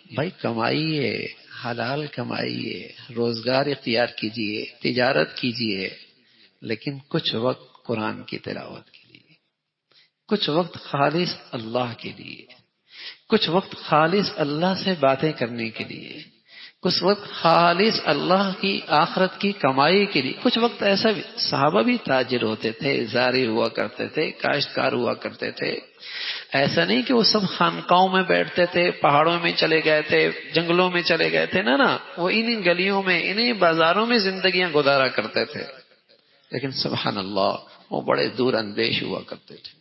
بھائی کمائیے، حلال کمائیے، روزگار اختیار کیجئے، تجارت کیجئے، لیکن کچھ وقت قرآن کی تلاوت کے لیے، کچھ وقت خالص اللہ کے لیے، کچھ وقت خالص اللہ سے باتیں کرنے کے لیے، کچھ وقت خالص اللہ کی آخرت کی کمائی کے لیے. کچھ وقت ایسا بھی صحابہ بھی تاجر ہوتے تھے، زاری ہوا کرتے تھے، کاشتکار ہوا کرتے تھے. ایسا نہیں کہ وہ سب خانقاہوں میں بیٹھتے تھے، پہاڑوں میں چلے گئے تھے، جنگلوں میں چلے گئے تھے. نا وہ انہی گلیوں میں، انہی بازاروں میں زندگیاں گزارا کرتے تھے. لیکن سبحان اللہ وہ بڑے دور اندیش ہوا کرتے تھے،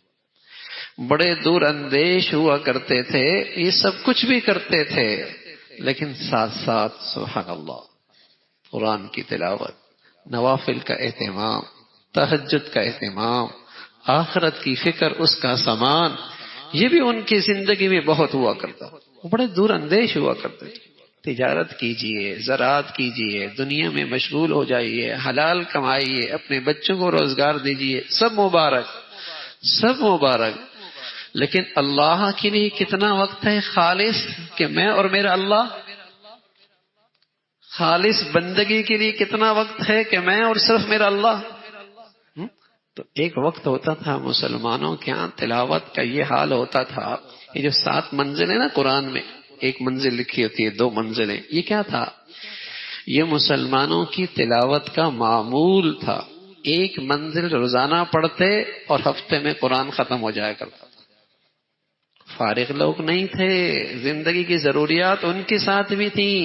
بڑے دور اندیش ہوا کرتے تھے. یہ سب کچھ بھی کرتے تھے، لیکن ساتھ ساتھ سبحان اللہ قرآن کی تلاوت، نوافل کا اہتمام، تہجد کا اہتمام، آخرت کی فکر، اس کا سامان، یہ بھی ان کی زندگی میں بہت ہوا کرتا. وہ بڑے دور اندیش ہوا کرتے تھے. تجارت کیجئے، زراعت کیجئے، دنیا میں مشغول ہو جائیے، حلال کمائیے، اپنے بچوں کو روزگار دیجئے، سب مبارک، سب مبارک. لیکن اللہ کے لیے کتنا وقت ہے خالص کہ میں اور میرا اللہ؟ خالص بندگی کے لیے کتنا وقت ہے کہ میں اور صرف میرا اللہ؟ تو ایک وقت ہوتا تھا مسلمانوں کے ہاں تلاوت کا یہ حال ہوتا تھا. یہ جو 7 منزلیں نا قرآن میں، ایک منزل لکھی ہوتی ہے، 2 منزلیں، یہ کیا تھا؟ یہ مسلمانوں کی تلاوت کا معمول تھا. ایک منزل روزانہ پڑھتے اور ہفتے میں قرآن ختم ہو جایا کرتا. فارغ لوگ نہیں تھے، زندگی کی ضروریات ان کے ساتھ بھی تھیں.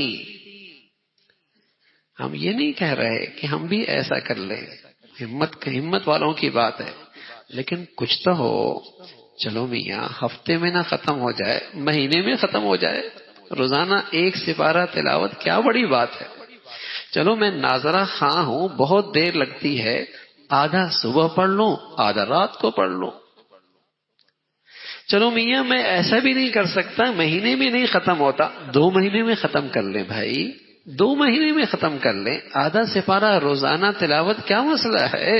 ہم یہ نہیں کہہ رہے کہ ہم بھی ایسا کر لیں، ہمت والوں کی بات ہے، لیکن کچھ تو ہو. چلو میاں ہفتے میں نہ ختم ہو جائے، مہینے میں ختم ہو جائے. روزانہ 1 سپارہ تلاوت کیا بڑی بات ہے. چلو میں ناظرہ خواہ ہوں، بہت دیر لگتی ہے، آدھا صبح پڑھ لوں، آدھا رات کو پڑھ لوں. چلو میاں میں ایسا بھی نہیں کر سکتا، مہینے میں نہیں ختم ہوتا، 2 مہینے میں ختم کر لیں بھائی، 2 مہینے میں ختم کر لیں. آدھا سپارہ روزانہ تلاوت کیا مسئلہ ہے؟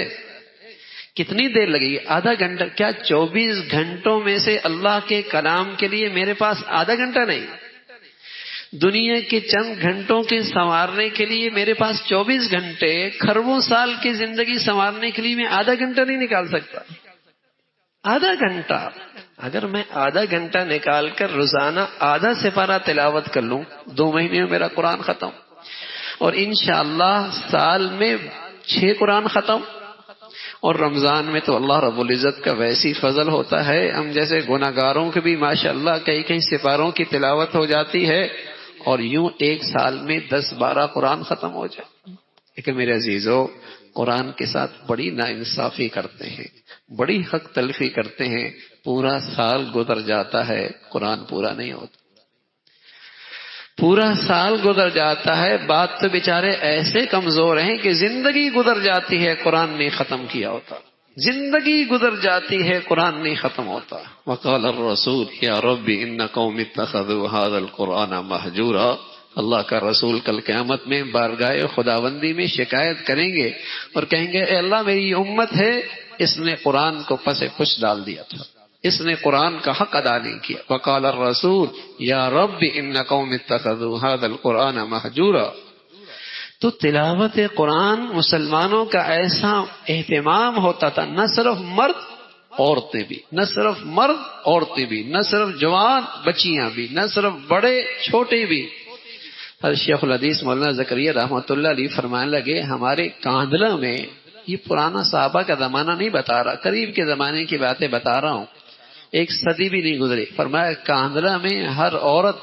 کتنی دیر لگے گی؟ آدھا گھنٹہ. کیا 24 گھنٹوں میں سے اللہ کے کلام کے لیے میرے پاس آدھا گھنٹہ نہیں؟ دنیا کے چند گھنٹوں کے سنوارنے کے لیے میرے پاس 24 گھنٹے، کھربوں سال کی زندگی سنوارنے کے لیے میں آدھا گھنٹہ نہیں نکال سکتا. آدھا گھنٹہ اگر میں آدھا گھنٹہ نکال کر روزانہ آدھا سپارہ تلاوت کر لوں، 2 مہینے میں میرا قرآن ختم. اور انشاءاللہ سال میں 6 قرآن ختم. اور رمضان میں تو اللہ رب العزت کا ویسی فضل ہوتا ہے، ہم جیسے گناہگاروں کے بھی ماشاءاللہ کئی سپاروں کی تلاوت ہو جاتی ہے، اور یوں 1 سال میں 10-12 قرآن ختم ہو جائے. لیکن میرے عزیزو قرآن کے ساتھ بڑی ناانصافی کرتے ہیں، بڑی حق تلفی کرتے ہیں. پورا سال گزر جاتا ہے، قرآن پورا نہیں ہوتا. پورا سال گزر جاتا ہے، بات تو بیچارے ایسے کمزور ہیں کہ زندگی گزر جاتی ہے قرآن نہیں ختم کیا ہوتا. زندگی گزر جاتی ہے قرآن نہیں ختم ہوتا. وقال الرسول یا رب ان قوم اتخذوا هذا القرآن مہجورا. اللہ کا رسول کل قیامت میں بارگاہ خداوندی میں شکایت کریں گے اور کہیں گے اے اللہ میری امت ہے، اس نے قرآن کو پس پش ڈال دیا تھا، اس نے قرآن کا حق ادا نہیں کیا. وقال الرسول یا رب ان قوم اتخذوا هذا القرآن مہجورا. تو تلاوت قرآن مسلمانوں کا ایسا اہتمام ہوتا تھا، نہ صرف مرد عورتیں بھی، نہ صرف مرد عورتیں بھی، نہ صرف جوان بچیاں بھی، نہ صرف بڑے چھوٹے بھی. حضرت شیخ الحدیث مولانا زکریا رحمۃ اللہ علیہ فرمانے لگے ہمارے کاندھلا میں، یہ پرانا صحابہ کا زمانہ نہیں بتا رہا، قریب کے زمانے کی باتیں بتا رہا ہوں، 1 صدی بھی نہیں گزری. فرمایا کاندھلا میں ہر عورت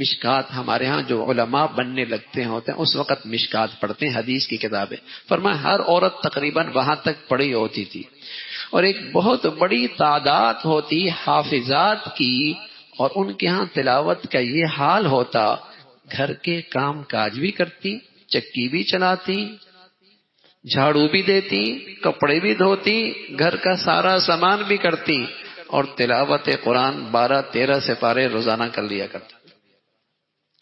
مشکات، ہمارے ہاں جو علماء بننے لگتے ہوتے ہیں اس وقت مشکات پڑھتے ہیں، حدیث کی کتابیں. فرمایا ہر عورت تقریباً وہاں تک پڑھی ہوتی تھی، اور ایک بہت بڑی تعداد ہوتی حافظات کی، اور ان کے ہاں تلاوت کا یہ حال ہوتا، گھر کے کام کاج بھی کرتی، چکی بھی چلاتی، جھاڑو بھی دیتی، کپڑے بھی دھوتی، گھر کا سارا سامان بھی کرتی، اور تلاوت قرآن 12-13 سپارے روزانہ کر لیا کرتی.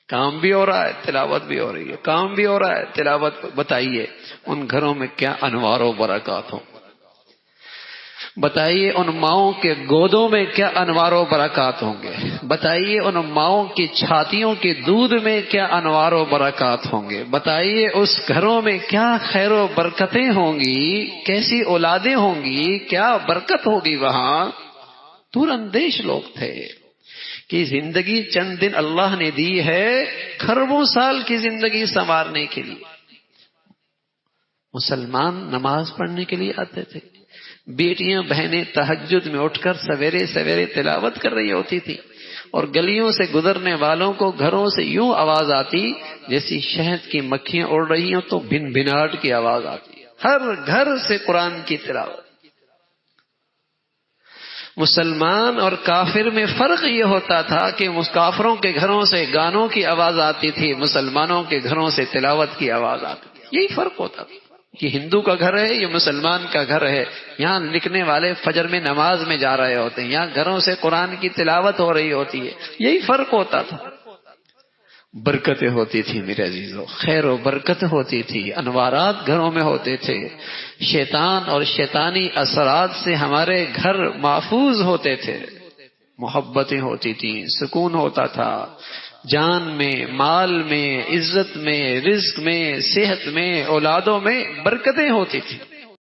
کام بھی ہو رہا ہے، تلاوت بھی ہو رہی ہے، کام بھی ہو رہا ہے، تلاوت. بتائیے ان گھروں میں کیا انوار و برکات ہوں. بتائیے ان ماؤں کے گودوں میں کیا انوار و برکات ہوں گے، بتائیے ان ماؤں کی چھاتیوں کے دودھ میں کیا انوار و برکات ہوں گے، بتائیے اس گھروں میں کیا خیر و برکتیں ہوں گی، کیسی اولادیں ہوں گی، کیا برکت ہوگی وہاں۔ دور اندیش لوگ تھے کہ زندگی چند دن اللہ نے دی ہے کھربوں سال کی زندگی سنوارنے کے لیے۔ مسلمان نماز پڑھنے کے لیے آتے تھے، بیٹیاں بہنیں تہجد میں اٹھ کر سویرے سویرے تلاوت کر رہی ہوتی تھی، اور گلیوں سے گزرنے والوں کو گھروں سے یوں آواز آتی جیسی شہد کی مکھیاں اڑ رہی ہوں تو بن بناٹ کی آواز آتی، ہر گھر سے قرآن کی تلاوت۔ مسلمان اور کافر میں فرق یہ ہوتا تھا کہ کافروں کے گھروں سے گانوں کی آواز آتی تھی، مسلمانوں کے گھروں سے تلاوت کی آواز آتی تھی، یہی فرق ہوتا تھا کہ ہندو کا گھر ہے یہ مسلمان کا گھر ہے، یہاں لکھنے والے فجر میں نماز میں جا رہے ہوتے ہیں، یہاں گھروں سے قرآن کی تلاوت ہو رہی ہوتی ہے، یہی فرق ہوتا تھا۔ برکتیں ہوتی تھی میرے عزیزو، خیر و برکت ہوتی تھی، انوارات گھروں میں ہوتے تھے، شیطان اور شیطانی اثرات سے ہمارے گھر محفوظ ہوتے تھے، محبتیں ہوتی تھیں، سکون ہوتا تھا، جان میں، مال میں، عزت میں، رزق میں، صحت میں، اولادوں میں برکتیں ہوتی تھی۔